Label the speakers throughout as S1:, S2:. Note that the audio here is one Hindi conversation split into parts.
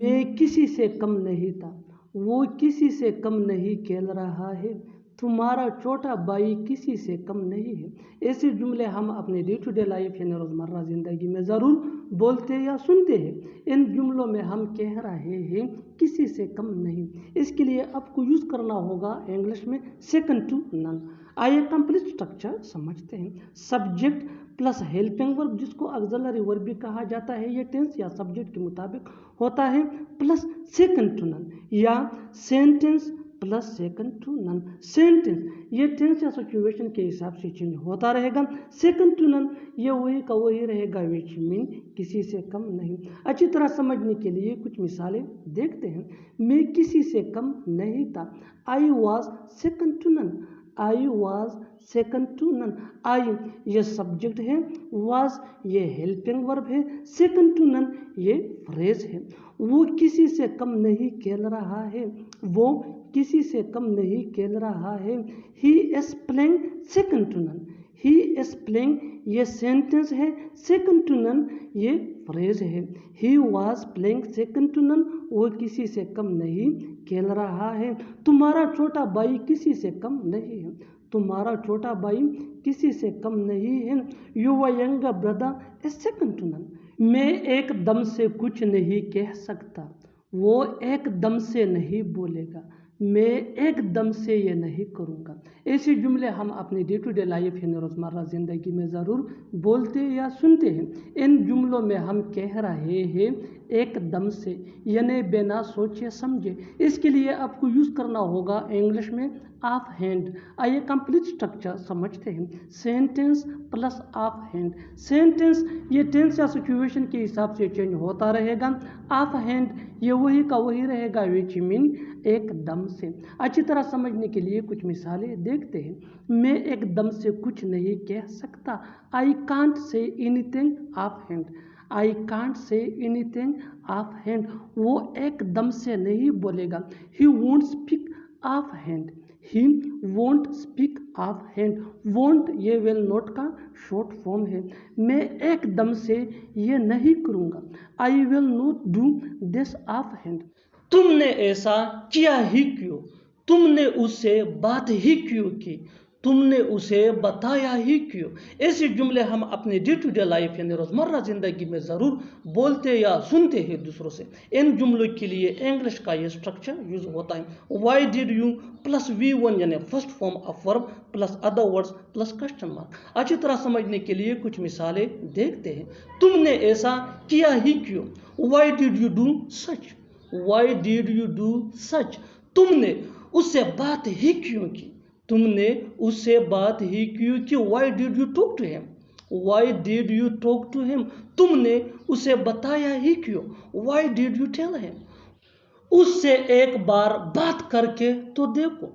S1: मैं किसी से कम नहीं था, वो किसी से कम नहीं खेल रहा है, तुम्हारा छोटा भाई किसी से कम नहीं है। ऐसे जुमले हम अपने डे टू डे लाइफ यानी रोज़मर्रा ज़िंदगी में ज़रूर बोलते या सुनते हैं। इन जुमलों में हम कह रहे हैं किसी से कम नहीं। इसके लिए आपको यूज़ करना होगा इंग्लिश में सेकंड टू नन। आइए कंप्लीट स्ट्रक्चर समझते हैं। सब्जेक्ट प्लस हेल्पिंग वर्ब, जिसको ऑक्सिलरी वर्ब भी कहा जाता है, ये टेंस या सब्जेक्ट के मुताबिक होता है, प्लस सेकंड टू नन, या sentence plus second to none. Sentence ये टेंस या सिचुएशन के हिसाब से चेंज होता रहेगा। सेकंड टू नन ये वही का वही रहेगा, विच मीन किसी से कम नहीं। अच्छी तरह समझने के लिए कुछ मिसालें देखते हैं। मैं किसी से कम नहीं था, I was second to none. I was second to none. I ये सब्जेक्ट है, वॉज ये हेल्पिंग वर्ब है, सेकंड टू नन ये फ्रेज है। वो किसी से कम नहीं खेल रहा है, वो किसी से कम नहीं खेल रहा है। He is playing second to none. He is playing ये सेंटेंस है, सेकंड टू नन ये फ्रेज है। He was playing second to none, वो किसी से कम नहीं खेल रहा है। तुम्हारा छोटा भाई किसी से कम नहीं है, तुम्हारा छोटा भाई किसी से कम नहीं है। Your younger brother is second to none. मैं एकदम से कुछ नहीं कह सकता, वो एकदम से नहीं बोलेगा, मैं एकदम से ये नहीं करूँगा। ऐसे जुमले हम अपनी डे टू डे लाइफ यानी रोज़मर्रा ज़िंदगी में ज़रूर बोलते या सुनते हैं। इन जुमलों में हम कह रहे हैं एकदम से, यानी बिना सोचे समझे। इसके लिए आपको यूज़ करना होगा इंग्लिश में ऑफ हैंड। आइए कंप्लीट स्ट्रक्चर समझते हैं। Sentence plus of hand. Sentence ये टेंस या सिचुएशन के हिसाब से चेंज होता रहेगा। ऑफ हैंड ये वही का वही रहेगा, विच मीन एकदम से। अच्छी तरह समझने के लिए कुछ मिसालें देखते हैं। मैं एकदम से कुछ नहीं कह सकता, I can't say anything of hand. I can't say anything of hand, वो एकदम से नहीं बोलेगा। He won't speak of hand. He won't speak of hand. Won't ये विल नॉट का शॉर्ट फॉर्म है। मैं एकदम से ये नहीं करूँगा, आई will not do this of hand. तुमने ऐसा किया ही क्यों, तुमने उससे बात ही क्यों की, तुमने उसे बताया ही क्यों। ऐसे जुमले हम अपने डे टू डे लाइफ यानी रोज़मर्रा ज़िंदगी में ज़रूर बोलते या सुनते हैं दूसरों से। इन जुमलों के लिए इंग्लिश का ये स्ट्रक्चर यूज होता है। Y did you plus V1 यानी first form of verb plus other words plus question mark. अच्छी तरह समझने के लिए कुछ मिसालें देखते हैं। तुमने ऐसा किया ही क्यों, why did you do such. Y did you do such, तुमने उससे बात ही क्यों की, तुमने उससे बात ही क्यों की। Why did you talk to him, why did you talk to him, तुमने उसे बताया ही क्यों। Why did you tell him, उससे एक बार बात करके तो देखो,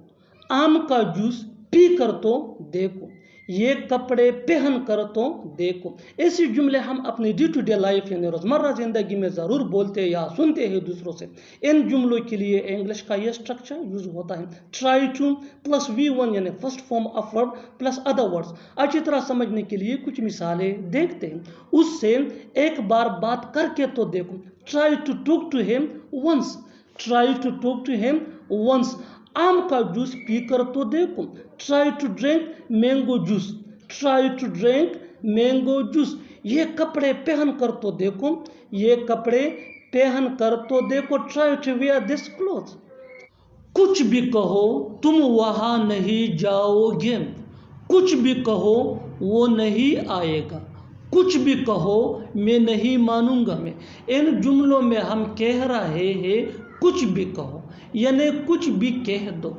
S1: आम का जूस पी कर तो देखो, ये कपड़े पहन कर तो देखो। ऐसे जुमले हम अपनी डे टू डे लाइफ यानी रोज़मर्रा ज़िंदगी में ज़रूर बोलते या सुनते हैं दूसरों से। इन जुमलों के लिए इंग्लिश का यह स्ट्रक्चर यूज होता है। ट्राई टू प्लस V1 यानी first form of verb plus other words. अच्छी तरह समझने के लिए कुछ मिसालें देखते हैं। उससे एक बार बात करके तो देखो, try to talk to him once. Try to talk to him once, आम का जूस पीकर तो देखो। Try to drink mango juice, try to drink mango juice, ये कपड़े पहन कर तो देखो, ये कपड़े पहन कर तो देखो। Try to wear this cloth. कुछ भी कहो तुम वहां नहीं जाओगे, कुछ भी कहो वो नहीं आएगा, कुछ भी कहो मैं नहीं मानूंगा मैं। इन जुमलों में हम कह रहे हैं कुछ भी कहो, यानी कुछ भी कह दो।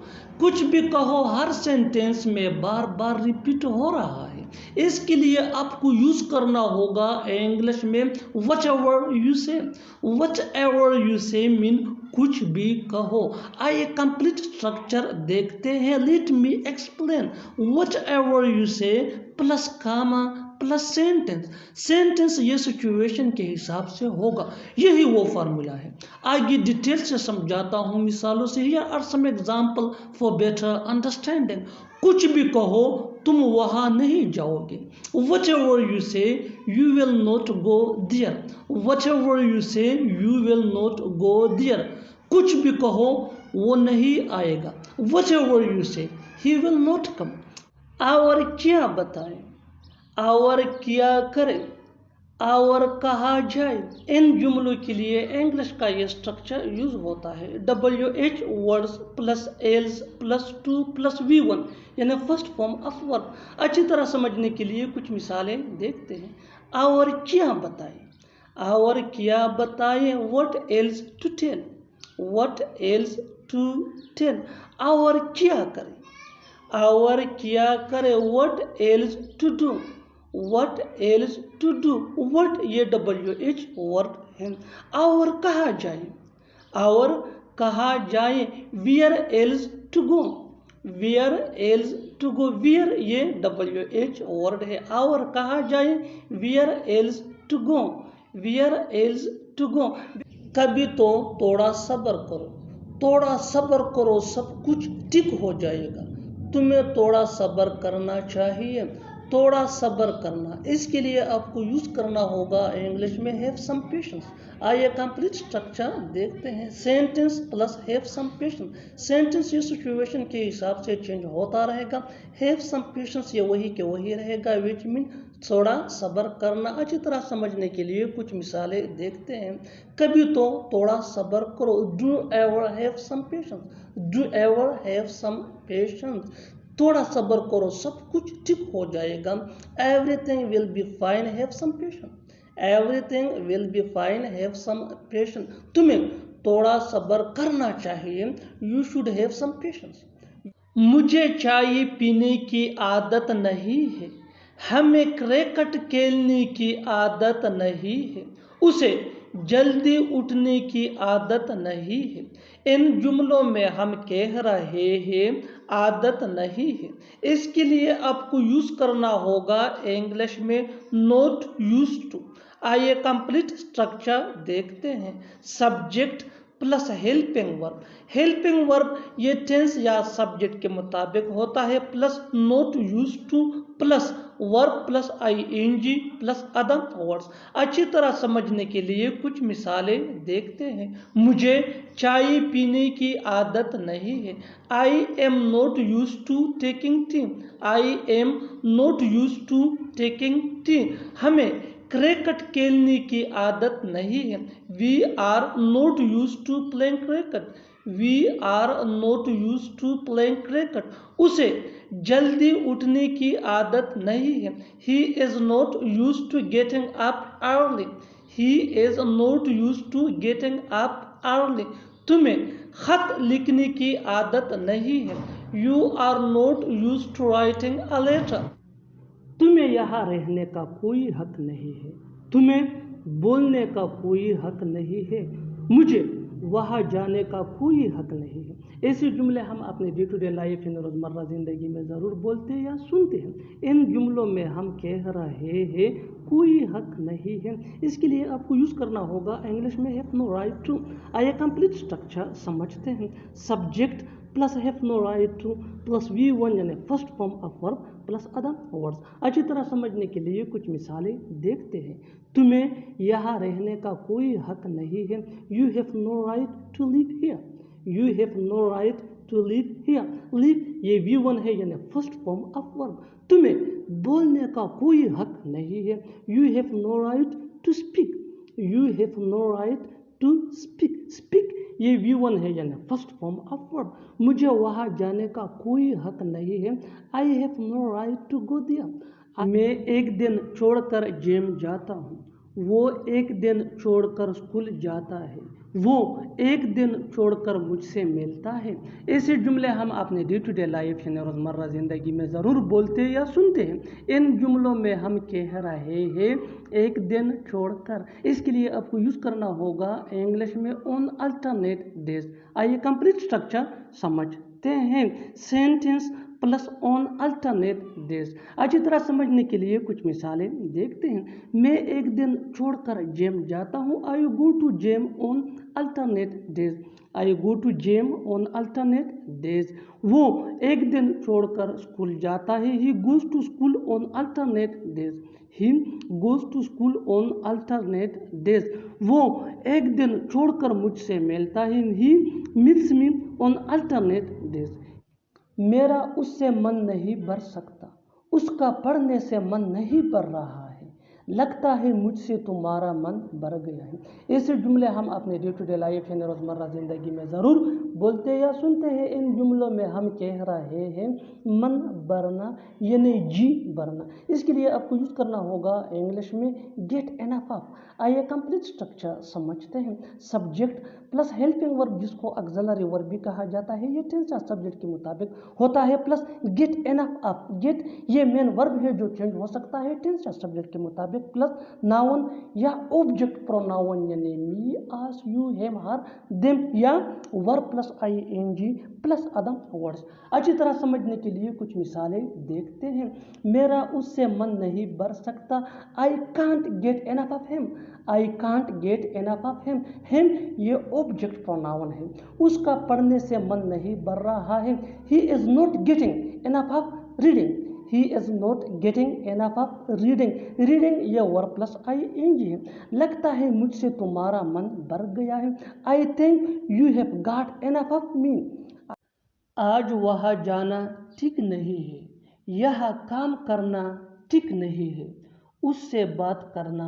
S1: कुछ भी कहो हर सेंटेंस में बार बार रिपीट हो रहा है। इसके लिए आपको यूज करना होगा इंग्लिश में व्हाट एवर यू से। व्हाट एवर यू से मीन कुछ भी कहो। आइए कंप्लीट स्ट्रक्चर देखते हैं। Let me explain. What ever you से प्लस कामा प्लस सेंटेंस। सेंटेंस ये सिचुएशन के हिसाब से होगा, यही वो फार्मूला है। आगे डिटेल से समझाता हूँ मिसालों से। Here are some example for better understanding. कुछ भी कहो तुम वहाँ नहीं जाओगे। Whatever you say, you will not go there. Whatever you say, you will not go there. कुछ भी कहो वो नहीं आएगा। Whatever you say, he will not come. और क्या बताएं, और क्या करें, और कहा जाए। इन जुमलों के लिए इंग्लिश का ये स्ट्रक्चर यूज होता है। WH words plus else plus two plus V1 यानी फर्स्ट फॉर्म ऑफ वर्ब। अच्छी तरह समझने के लिए कुछ मिसालें देखते हैं। और क्या बताएं, और क्या बताएं, what else to tell, what else to tell. और क्या करें, और क्या करें, what else to do, what else to do. What ये WH वर्ड है। और कहा जाए, और कहा जाए, where else to go, where else to go. Where ये WH वर्ड है। और कहा जाए, where else to go, where else to go. कभी तो थोड़ा सब्र करो, थोड़ा सब्र करो, सब कुछ ठीक हो जाएगा। तुम्हें थोड़ा सब्र करना चाहिए, थोड़ा सब्र करना। इसके लिए आपको यूज करना होगा इंग्लिश में हैव सम पेशेंस। आइए कंप्लीट स्ट्रक्चर देखते हैं। Sentence plus have some patience. Sentence ये सिचुएशन के हिसाब से चेंज होता रहेगा। हैव सम पेशेंस ये वही के वही रहेगा, विच मीन थोड़ा सब्र करना। अच्छी तरह समझने के लिए कुछ मिसालें देखते हैं। कभी तो थोड़ा सब्र करो, do ever have some patience, do ever have some patience. थोड़ा सब्र करो, सब कुछ ठीक हो जाएगा। Everything will be fine, have some patience, everything will be fine, have some patience. तुम्हें थोड़ा सब्र करना चाहिए, you should have some patience. मुझे चाय पीने की आदत नहीं है, हमें क्रिकेट खेलने की आदत नहीं है, उसे जल्दी उठने की आदत नहीं है। इन जुमलों में हम कह रहे हैं आदत नहीं है। इसके लिए आपको यूज करना होगा इंग्लिश में नॉट यूज्ड टू। आइए कंप्लीट स्ट्रक्चर देखते हैं। Subject plus helping verb. Helping verb ये टेंस या सब्जेक्ट के मुताबिक होता है, plus not used two plus verb plus ING plus other words. अच्छी तरह समझने के लिए कुछ मिसालें देखते हैं। मुझे चाय पीने की आदत नहीं है, I am not used to taking tea, I am not used to taking tea। हमें क्रिकेट खेलने की आदत नहीं है, We are not used to playing cricket, We are not used to playing cricket। उसे जल्दी उठने की आदत नहीं है, He is not used to getting up early, He is not used to getting up early। तुम्हें खत लिखने की आदत नहीं है, You are not used to writing a letter। तुम्हें यहाँ रहने का कोई हक नहीं है, तुम्हें बोलने का कोई हक नहीं है, मुझे वहाँ जाने का कोई हक नहीं है। ऐसे जुमले हम अपने डे टू डे लाइफ यानी रोज़मर्रा ज़िंदगी में ज़रूर बोलते हैं या सुनते हैं। इन जुमलों में हम कह रहे हैं कोई हक नहीं है। इसके लिए आपको यूज़ करना होगा इंग्लिश में हैव नो राइट टू। आइए कंप्लीट स्ट्रक्चर समझते हैं। Subject plus have no right to plus V1 यानी first form of verb plus other words. अच्छी तरह समझने के लिए कुछ मिसालें देखते हैं। तुम्हें यहाँ रहने का कोई हक नहीं है, you have no right to live here, you have no right to live here. Live ये V1 है यानी फर्स्ट फॉर्म ऑफ वर्ब। तुम्हें बोलने का कोई हक नहीं है, you have no right to speak, you have no right to speak. Speak ये V1 है यानी फर्स्ट फॉर्म ऑफ वर्ब। मुझे वहाँ जाने का कोई हक नहीं है, I have no right to go there. मैं एक दिन छोड़कर जिम जाता हूँ, वो एक दिन छोड़कर स्कूल जाता है, वो एक दिन छोड़कर मुझसे मिलता है। ऐसे जुमले हम अपने डे टू डे लाइफ यानी रोज़मर्रा ज़िंदगी में ज़रूर बोलते या सुनते हैं। इन जुमलों में हम कह रहे हैं एक दिन छोड़कर। इसके लिए आपको यूज़ करना होगा इंग्लिश में ऑन अल्टरनेट डेज। आइए कंप्लीट स्ट्रक्चर समझते हैं। Sentence plus on alternate days. अच्छी तरह समझने के लिए कुछ मिसालें देखते हैं। मैं एक दिन छोड़कर जिम जाता हूँ। I go to gym on alternate days. I go to gym on alternate days. वो एक दिन छोड़कर स्कूल जाता है। He goes to school on alternate days. He goes to school on alternate days. वो एक दिन छोड़कर मुझसे मिलता है। He meets me on alternate days. मेरा उससे मन नहीं भर सकता। उसका पढ़ने से मन नहीं भर रहा है। लगता है मुझसे तुम्हारा मन भर गया है। ऐसे जुमले हम अपने डे टू डे लाइफ यानी रोज़मर्रा ज़िंदगी में ज़रूर बोलते या सुनते हैं। इन जुमलों में हम कह रहे हैं मन भरना यानी जी भरना। इसके लिए आपको यूज़ करना होगा इंग्लिश में गेट एनफ ऑफ। आइए कंप्लीट स्ट्रक्चर समझते हैं। सब्जेक्ट प्लस हेल्पिंग वर्ब जिसको ऑक्सिलरी वर्ब भी कहा जाता है, ये टेंस या सब्जेक्ट के मुताबिक होता है, plus get enough of. Get ये मेन वर्ब है जो चेंज हो सकता है टेंस या सब्जेक्ट के मुताबिक, प्लस नाउन या ऑब्जेक्ट प्रोनाउन यानी me, us, you, him, her, them या verb plus ING plus other words. अच्छी तरह समझने के लिए कुछ मिसालें देखते हैं। मेरा उससे मन नहीं भर सकता। I can't get enough of him. I can't get enough of him. Him ये ऑब्जेक्ट प्रोनाउन है। उसका पढ़ने से मन नहीं भर रहा है। He is not getting enough of reading. He is not getting enough of reading. Reading ये वर्ब प्लस आईएनजी है। लगता है मुझसे तुम्हारा मन भर गया है। I think you have got enough of me. आज वहाँ जाना ठीक नहीं है। यह काम करना ठीक नहीं है। उससे बात करना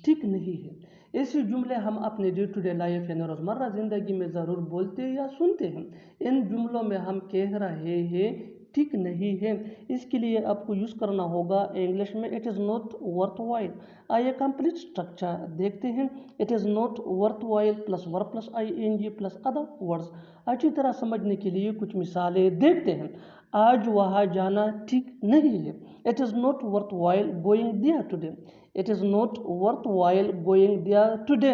S1: ठीक नहीं है। ऐसे जुमले हम अपने डे टू डे लाइफ यानी रोज़मर्रा ज़िंदगी में ज़रूर बोलते या सुनते हैं। इन जुमलों में हम कह रहे हैं ठीक नहीं है। इसके लिए आपको यूज़ करना होगा इंग्लिश में it is not worth while. आइए कंप्लीट स्ट्रक्चर देखते हैं। It is not worth while plus verb plus ING plus other words. अच्छी तरह समझने के लिए कुछ मिसालें देखते हैं। आज वहाँ जाना ठीक नहीं है। It is not worth while going there today. It is not worth while going there today.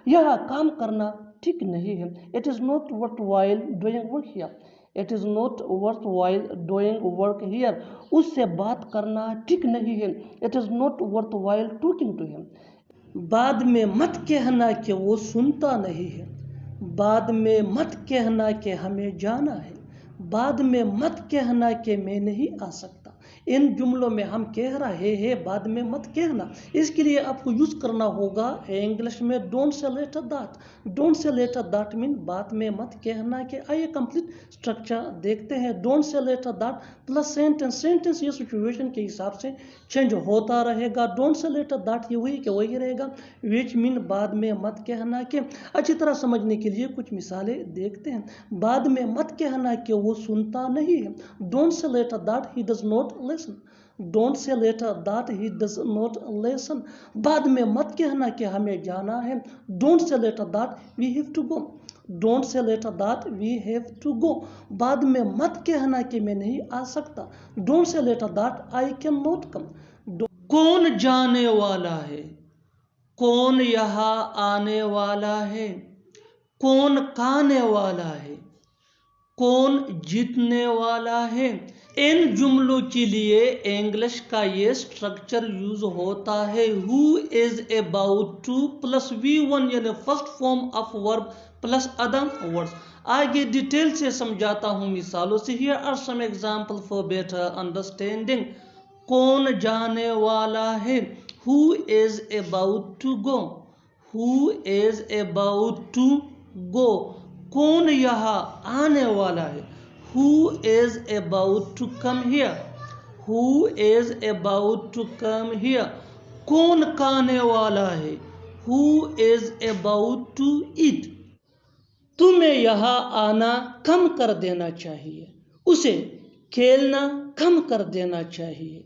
S1: यह काम करना ठीक नहीं है। It is not worth while doing work here. It is not worth while doing work here. उससे बात करना ठीक नहीं है। It is not worth while talking to him. बाद में मत कहना कि वो सुनता नहीं है। बाद में मत कहना कि हमें जाना है। बाद में मत कहना कि मैं नहीं आ सकता। इन जुमलों में हम कह रहे हैं बाद में मत कहना। इसके लिए आपको यूज़ करना होगा इंग्लिश में don't say later that. Don't say later that mean बाद में मत कहना के। आइए कंप्लीट स्ट्रक्चर देखते हैं। Don't say later that plus sentence. Sentence ये सिचुएशन के हिसाब से चेंज होता रहेगा। डोंट से लेटर दैट ये वही के वही रहेगा, विच मीन बाद में मत कहना के। अच्छी तरह समझने के लिए कुछ मिसालें देखते हैं। बाद में मत कहना कि वो सुनता नहीं है। Don't say later that he does not listen. Don't say later that he does not listen. बाद में मत कहना कि हमें जाना है। Don't say later that we have to go. Don't say later that we have to go. बाद में मत कहना कि मैं नहीं आ सकता। Don't say later that I can not come. कौन जाने वाला है? कौन यहाँ आने वाला है? कौन खाने वाला है? कौन जीतने वाला है? इन जुमलों के लिए इंग्लिश का ये स्ट्रक्चर यूज होता है। Who is about to plus V1 यानी first form of verb plus other words. आगे डिटेल से समझाता हूँ मिसालों से। Here are some example for better understanding. कौन जाने वाला है? Who is about to go. Who is about to go. कौन यहाँ आने वाला है? Who is about to come here? Who is about to come here? कौन खाने वाला है? Who is about to eat? तुम्हें यहाँ आना कम कर देना चाहिए। उसे खेलना कम कर देना चाहिए।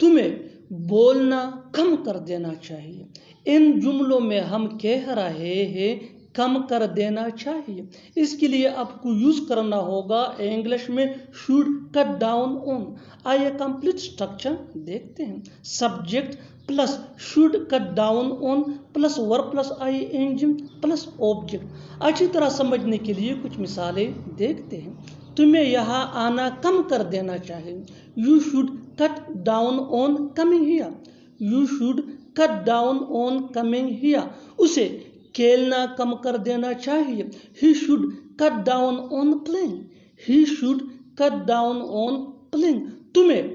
S1: तुम्हें बोलना कम कर देना चाहिए। इन जुमलों में हम कह रहे हैं कम कर देना चाहिए। इसके लिए आपको यूज करना होगा इंग्लिश में शुड कट डाउन ऑन। आइए कंप्लीट स्ट्रक्चर देखते हैं। Subject plus should cut down on plus verb plus ING plus object. अच्छी तरह समझने के लिए कुछ मिसालें देखते हैं। तुम्हें यहाँ आना कम कर देना चाहिए। You should cut down on coming here. You should cut down on coming here. उसे खेलना कम कर देना चाहिए। He should cut down on playing. He should cut down on playing. तुम्हें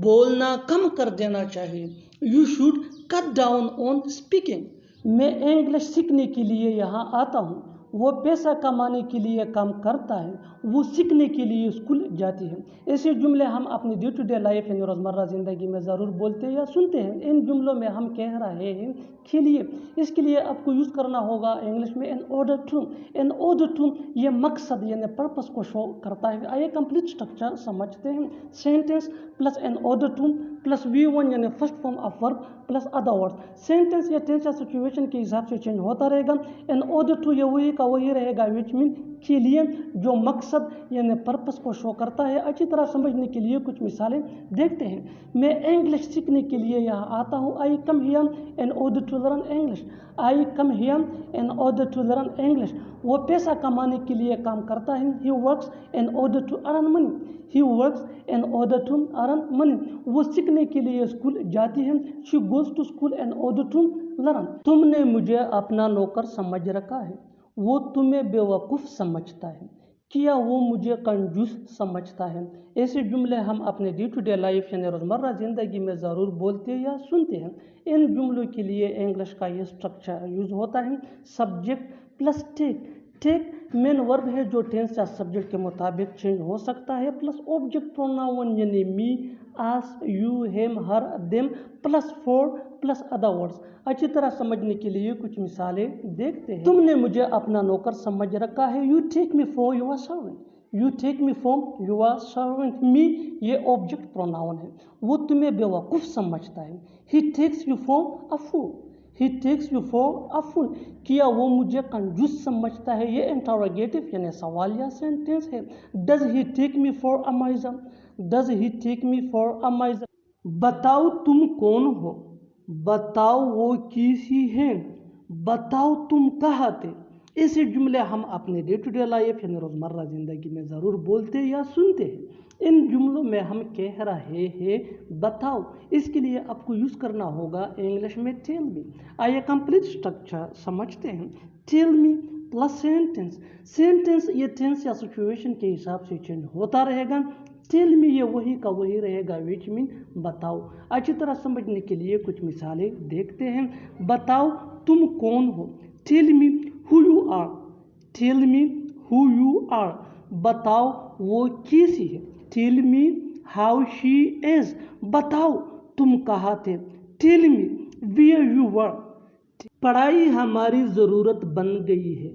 S1: बोलना कम कर देना चाहिए। You should cut down on speaking. मैं इंग्लिश सीखने के लिए यहाँ आता हूँ। वो पैसा कमाने के लिए काम करता है। वो सीखने के लिए स्कूल जाती है। ऐसे जुमले हम अपनी डे टू डे लाइफ यानी रोज़मर्रा ज़िंदगी में ज़रूर बोलते हैं या सुनते हैं। इन जुमलों में हम कह रहे हैं खेलिए। इसके लिए आपको यूज़ करना होगा इंग्लिश में in order to. In order to ये मकसद यानी पर्पस को शो करता है। आइए कंप्लीट स्ट्रक्चर समझते हैं। Sentence plus in order to plus V1 यानी first form of verb plus other words. Sentence या टेंस या सिचुएशन के हिसाब से चेंज होता रहेगा। इन ऑर्डर टू ये वही का वही रहेगा विच मीन के लिए, जो मकसद यानी पर्पस को शो करता है। अच्छी तरह समझने के लिए कुछ मिसालें देखते हैं। मैं इंग्लिश सीखने के लिए यहाँ आता हूँ। I come here in order to learn English. I come here in order to learn English. वो पैसा कमाने के लिए काम करता है। He works in order to earn money. He works in order to earn money. वो सीखने के लिए स्कूल जाती है। She goes to school in order to learn. तुमने मुझे अपना नौकर समझ रखा है। वो तुम्हें बेवकूफ़ समझता है। क्या वो मुझे कंजूस समझता है। ऐसे जुमले हम अपने डे टू डे लाइफ यानी रोज़मर्रा ज़िंदगी में ज़रूर बोलते या सुनते हैं। इन जुमलों के लिए इंग्लिश का ये स्ट्रक्चर यूज़ होता है। Subject plus take. Take main verb है जो टेंस या सब्जेक्ट के मुताबिक चेंज हो सकता है, प्लस ऑब्जेक्ट प्रोनाउन यानी me, us, you, him, her, them plus for plus other words. अच्छी तरह समझने के लिए कुछ मिसालें देखते हैं। तुमने मुझे अपना नौकर समझ रखा है। You take me for your servant. You take me for your servant. Me ये ऑब्जेक्ट प्रोनाउन है। वो तुम्हें बेवकूफ़ समझता है। He takes you for a fool. He takes you for a fool. क्या वो मुझे कंजूस समझता है। ये इंटरोगेटिव यानी सवालिया सेंटेंस है। Does he take me for a miser. Does he take me for a miser. बताओ तुम कौन हो। बताओ वो किसी हैं। बताओ तुम कहाँ थे। ऐसे जुमले हम अपने डे टू डे लाइफ यानी रोज़मर्रा ज़िंदगी में ज़रूर बोलते या सुनते हैं। इन जुमलों में हम कह रहे हैं बताओ। इसके लिए आपको यूज़ करना होगा इंग्लिश में टेल मी। आइए कंप्लीट स्ट्रक्चर समझते हैं। Tell me plus sentence. Sentence ये टेंस या सिचुएशन के हिसाब से चेंज होता रहेगा। टेल मी ये वही का वही रहेगा विच मीन बताओ। अच्छी तरह समझने के लिए कुछ मिसालें देखते हैं। बताओ तुम कौन हो। Tell me who you are. Tell me who you are. बताओ वो कैसी है। Tell me how she is. बताओ तुम कहाँ थे। Tell me where you were. पढ़ाई हमारी ज़रूरत बन गई है।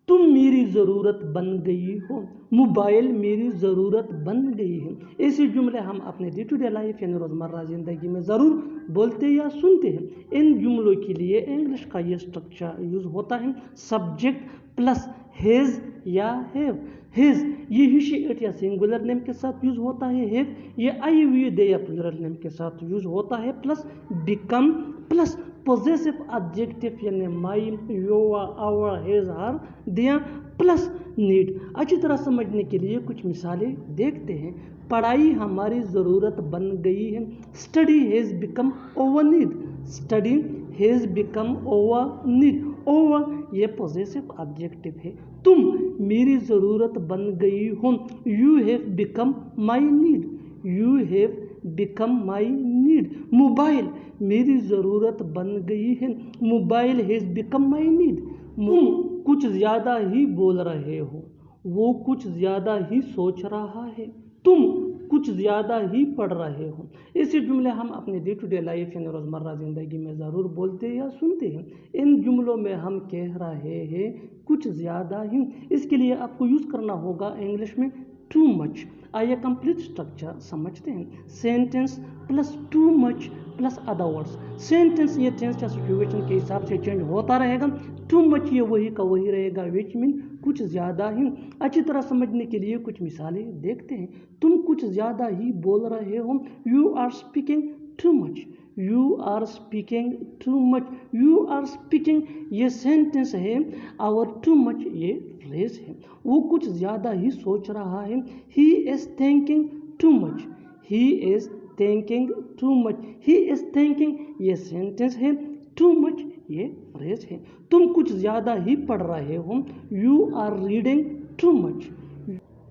S1: तुम मेरी ज़रूरत बन गई हो। मोबाइल मेरी ज़रूरत बन गई है। ऐसे जुमले हम अपने डे टू डे लाइफ यानी रोज़मर्रा ज़िंदगी में ज़रूर बोलते या सुनते हैं। इन जुमलों के लिए इंग्लिश का ये स्ट्रक्चर यूज़ होता है। सब्जेक्ट प्लस हैज़ या हैव। हैज़ ये ही शी इट या सिंगुलर नेम के साथ यूज़ होता है। हैव ये आई वी दे या प्लूरल नेम के साथ यूज़ होता है। Plus become plus possessive adjective यानी my, your, our, his, her, their plus need. अच्छी तरह समझने के लिए कुछ मिसालें देखते हैं। पढ़ाई हमारी ज़रूरत बन गई है। Study has become over need. Study has become over need. Over ये पोजेसिव एडजेक्टिव है। तुम मेरी ज़रूरत बन गई हो। You have become my need. You have become my need. Mobile मेरी ज़रूरत बन गई है। Mobile has become my need. तुम कुछ ज़्यादा ही बोल रहे हो। वो कुछ ज़्यादा ही सोच रहा है। तुम कुछ ज़्यादा ही पढ़ रहे हो। ऐसे जुमले हम अपने डे टू डे लाइफ यानी रोज़मर्रा ज़िंदगी में ज़रूर बोलते या सुनते हैं। इन जुमलों में हम कह रहे हैं कुछ ज़्यादा ही। इसके लिए आपको यूज़ करना होगा इंग्लिश में टू मच। आइए कंप्लीट स्ट्रक्चर समझते हैं। Sentence plus too much plus other words. Sentence ये टेंस या सिचुएशन के हिसाब से चेंज होता रहेगा। टू मच ये वही का वही रहेगा विच मीन कुछ ज़्यादा ही। अच्छी तरह समझने के लिए कुछ मिसालें देखते हैं। तुम कुछ ज़्यादा ही बोल रहे हो। You are speaking too much, you are speaking too much, you are speaking ये सेंटेंस है और too much ये फ्रेज है। वो कुछ ज़्यादा ही सोच रहा है। he is thinking too much, he is thinking too much, he is thinking ये सेंटेंस है, too much ये फ्रेज है। तुम कुछ ज़्यादा ही पढ़ रहे हो, you are reading too much।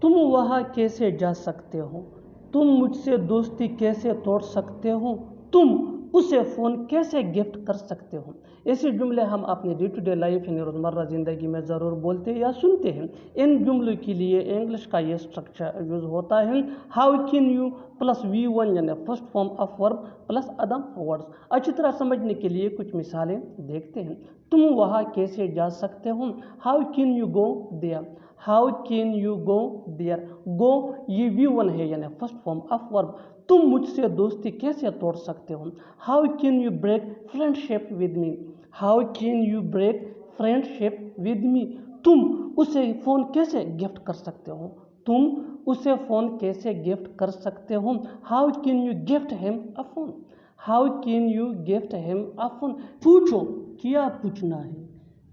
S1: तुम वहाँ कैसे जा सकते हो, तुम मुझसे दोस्ती कैसे तोड़ सकते हो, तुम उसे फ़ोन कैसे गिफ्ट कर सकते हो। ऐसे जुमले हम अपने डे टू डे लाइफ यानी रोज़मर्रा ज़िंदगी में ज़रूर बोलते या सुनते हैं। इन जुमलों के लिए इंग्लिश का ये स्ट्रक्चर यूज़ होता है how can you plus V1 यानी first form of verb plus other words. अच्छी तरह समझने के लिए कुछ मिसालें देखते हैं। तुम वहाँ कैसे जा सकते हो, how can you go there, how can you go there. Go ये V1 है यानी फर्स्ट फॉर्म ऑफ वर्ब। तुम मुझसे दोस्ती कैसे तोड़ सकते हो, how can you break friendship with me, how can you break friendship with me. तुम उसे फ़ोन कैसे गिफ्ट कर सकते हो, तुम उसे फ़ोन कैसे गिफ्ट कर सकते हो, how can you gift him a phone, how can you gift him a phone. पूछो क्या पूछना है,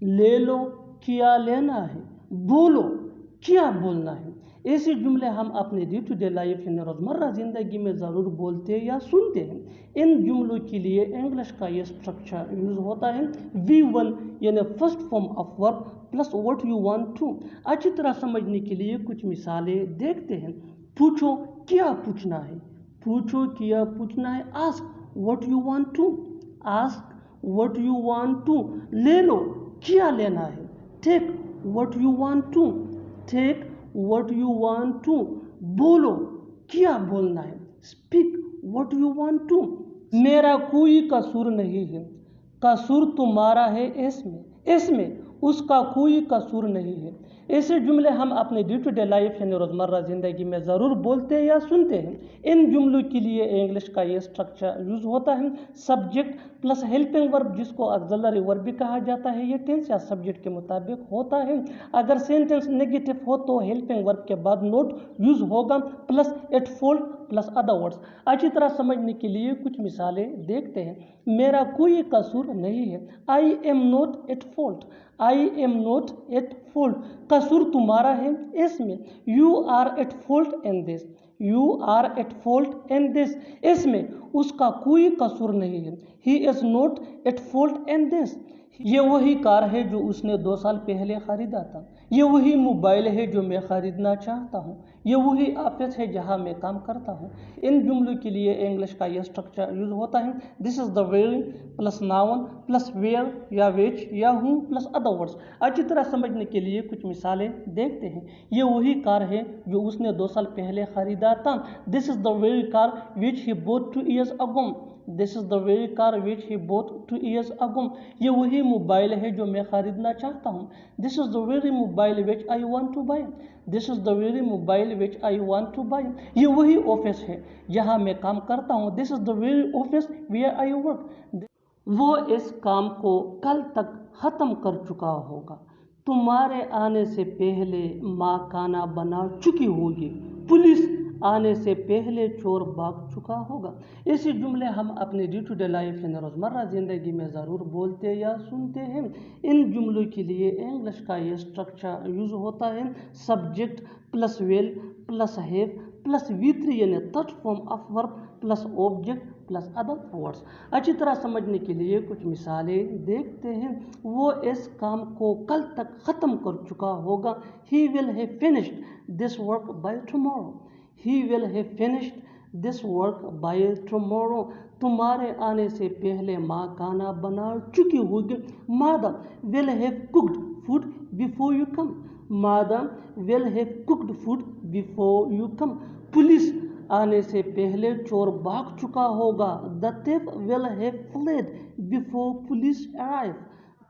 S1: ले लो क्या लेना है, बोलो क्या बोलना है। ऐसे जुमले हम अपने डे टू डे लाइफ यानी रोज़मर्रा ज़िंदगी में ज़रूर बोलते या सुनते हैं। इन जुमलों के लिए इंग्लिश का ये स्ट्रक्चर यूज़ होता है V1 यानी first form of verb plus what you want to. अच्छी तरह समझने के लिए कुछ मिसालें देखते हैं। पूछो क्या पूछना है, पूछो क्या पूछना है, ask what you want to, ask what you want to. ले लो क्या लेना है, take what you want to, take what you want to. बोलो क्या बोलना है, speak what you want to. मेरा कोई कसूर नहीं है, कसूर तुम्हारा है इसमें, इसमें उसका कोई कसूर नहीं है। ऐसे जुमले हम अपने डे टू डे लाइफ यानी रोज़मर्रा ज़िंदगी में ज़रूर बोलते या सुनते हैं। इन जुमलों के लिए इंग्लिश का ये स्ट्रक्चर यूज़ होता है सब्जेक्ट प्लस हेल्पिंग वर्ब जिसको ऑक्सिलरी वर्ब भी कहा जाता है। ये टेंस या सब्जेक्ट के मुताबिक होता है। अगर सेंटेंस नेगेटिव हो तो हेल्पिंग वर्ब के बाद नोट यूज़ होगा plus at fault plus other words. अच्छी तरह समझने के लिए कुछ मिसालें देखते हैं। मेरा कोई कसूर नहीं है, I am not at fault, I am not at fault. कसूर तुम्हारा है इसमें, you are at fault in this, you are at fault in this. इसमें उसका कोई कसूर नहीं है, he is not at fault in this. ये वही कार है जो उसने 2 साल पहले ख़रीदा था, ये वही मोबाइल है जो मैं ख़रीदना चाहता हूँ, ये वही ऑफिस है जहाँ मैं काम करता हूँ। इन जुमलों के लिए इंग्लिश का यह स्ट्रक्चर यूज़ होता है this is the very plus noun plus where या विच या हूँ प्लस अदर वर्ड्स। अच्छी तरह समझने के लिए कुछ मिसालें देखते हैं। ये वही कार है जो उसने 2 साल पहले ख़रीदा था, this is the very car which he boat 2 years ago, this is the very car which he boat 2 years ago। ये वही मोबाइल है जो मैं ख़रीदना चाहता हूँ, this is the very mobile which I want to buy, this is the very mobile which I want to buy. ये वही ऑफिस है जहाँ मैं काम करता हूँ, this is the very office where I work. वो इस काम को कल तक ख़त्म कर चुका होगा, तुम्हारे आने से पहले माँ खाना बना चुकी होगी, पुलिस आने से पहले चोर भाग चुका होगा। ऐसे जुमले हम अपने डे टू डे लाइफ यानी रोज़मर्रा ज़िंदगी में ज़रूर बोलते या सुनते हैं। इन जुमलों के लिए इंग्लिश का ये स्ट्रक्चर यूज़ होता है subject plus well plus have plus V3 यानी third form of verb plus object plus other words. अच्छी तरह समझने के लिए कुछ मिसालें देखते हैं। वो इस काम को कल तक ख़त्म कर चुका होगा, he will have finished this work by tomorrow, he will have finished this work by tomorrow. तुम्हारे आने से पहले माँ खाना बना चुकी होगी, Madam will have cooked food before you come, Madam will have cooked food before you come. Police आने से पहले चोर भाग चुका होगा, the thief will have fled before police arrive.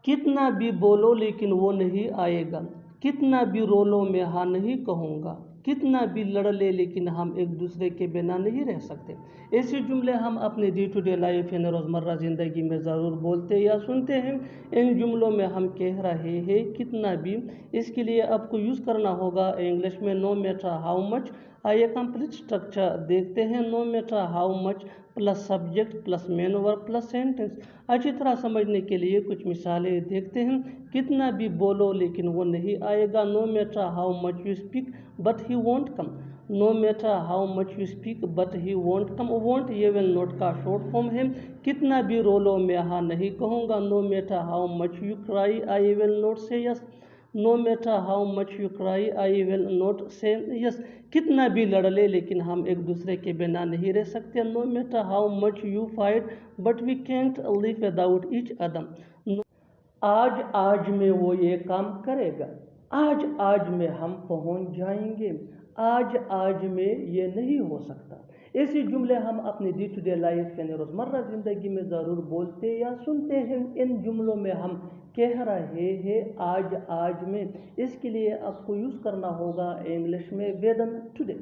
S1: कितना भी बोलो लेकिन वो नहीं आएगा, कितना भी रोलो मैं हाँ नहीं कहूँगा, कितना भी लड़ ले लेकिन हम एक दूसरे के बिना नहीं रह सकते। ऐसे जुमले हम अपने डे टू डे लाइफ यानी रोज़मर्रा ज़िंदगी में ज़रूर बोलते या सुनते हैं। इन जुमलों में हम कह रहे हैं कितना भी, इसके लिए आपको यूज़ करना होगा इंग्लिश में नो मैटर हाउ मच। आइए कंप्लीट स्ट्रक्चर देखते हैं। No matter how much plus subject plus main verb plus sentence. अच्छी तरह समझने के लिए कुछ मिसालें देखते हैं। कितना भी बोलो लेकिन वो नहीं आएगा। No matter how much you speak but he won't come. No matter how much you speak but he won't come. Won't ये विल नॉट का शॉर्ट फॉर्म है। कितना भी रोलो मैं हाँ नहीं कहूँगा। No matter how much you cry I will not say yes. No matter how much you cry I will not say yes. कितना भी लड़ ले लेकिन हम एक दूसरे के बिना नहीं रह सकते। No matter how much you fight but we can't live without each other. आज में वो ये काम करेगा। आज में हम पहुंच जाएंगे। आज में ये नहीं हो सकता। ऐसे जुमले हम अपनी डे टू डे लाइफ यानी रोज़मर्रा ज़िंदगी में ज़रूर बोलते या सुनते हैं। इन जुमलों में हम कह रहे हैं आज में, इसके लिए आपको यूज़ करना होगा इंग्लिश में वेदन टुडे।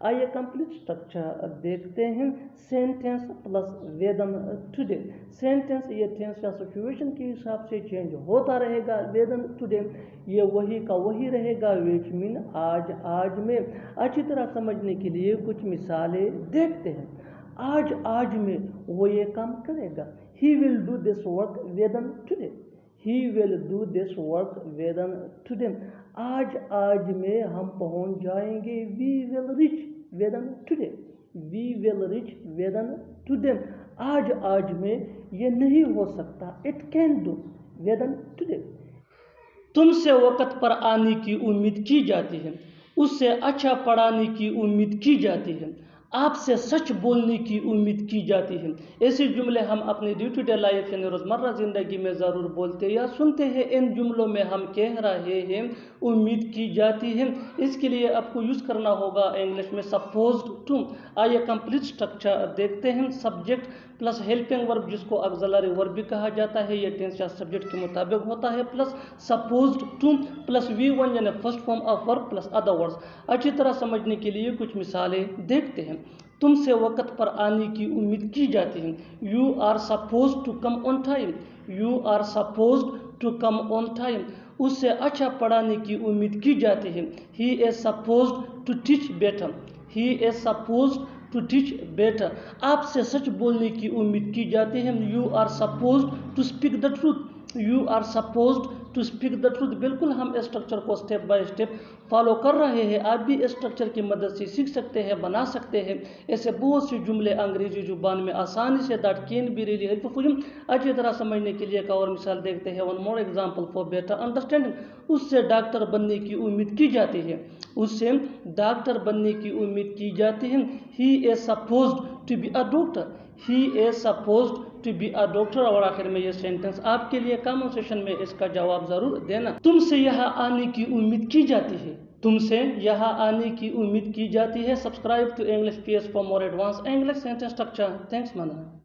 S1: आइए कंप्लीट स्ट्रक्चर देखते हैं। Sentence plus within today. Sentence ये टेंस या सिचुएशन के हिसाब से चेंज होता रहेगा। वेदन टुडे ये वही का वही रहेगा, विच मीन आज में। अच्छी तरह समझने के लिए कुछ मिसालें देखते हैं। आज में वो ये काम करेगा। He will do this work within today. He will do this work within today. आज में हम पहुंच जाएंगे। We will reach within today. We will reach within today. आज में ये नहीं हो सकता। It can do within today. तुमसे वक़्त पर आने की उम्मीद की जाती है। उससे अच्छा पढ़ाने की उम्मीद की जाती है। आपसे सच बोलने की उम्मीद की जाती है। ऐसे जुमले हम अपने डे टू डे लाइफ यानी रोज़मर्रा ज़िंदगी में ज़रूर बोलते या सुनते हैं। इन जुमलों में हम कह रहे हैं उम्मीद की जाती है, इसके लिए आपको यूज़ करना होगा इंग्लिश में सपोज्ड टू। आइए कंप्लीट स्ट्रक्चर देखते हैं। सब्जेक्ट प्लस हेल्पिंग वर्ब जिसको ऑक्सिलरी वर्ब भी कहा जाता है, ये टेंस या सब्जेक्ट के मुताबिक होता है, plus supposed to plus V1 यानी first form of verb plus other words. अच्छी तरह समझने के लिए कुछ मिसालें देखते हैं। तुमसे वक़्त पर आने की उम्मीद की जाती है। You are suppose to come on time. You are suppose to come on time. उससे अच्छा पढ़ाने की उम्मीद की जाती है। He is suppose to teach better. He is suppose to teach better. आपसे सच बोलने की उम्मीद की जाती है। You are suppose to speak the truth. You are suppose to speak the truth. बिल्कुल हम इस स्ट्रक्चर को स्टेप बाय स्टेप फॉलो कर रहे हैं। आप भी इस स्ट्रक्चर की मदद से सीख सकते हैं, बना सकते हैं। ऐसे बहुत से जुमले अंग्रेजी जुबान में आसानी say that can be really helpful for you. अच्छी तरह समझने के लिए एक और मिसाल देखते हैं। One more example for better understanding. उससे डॉक्टर बनने की उम्मीद की जाती है। उससे डॉक्टर बनने की उम्मीद की जाती है। He is supposed to be a doctor. He is supposed to be a doctor. और आखिर में ये सेंटेंस आपके लिए कमेंट सेशन में इसका जवाब जरूर देना। तुमसे यहाँ आने की उम्मीद की जाती है। तुमसे यहाँ आने की उम्मीद की जाती है। Subscribe to English PS for more advance English sentence structure. Thanks माना।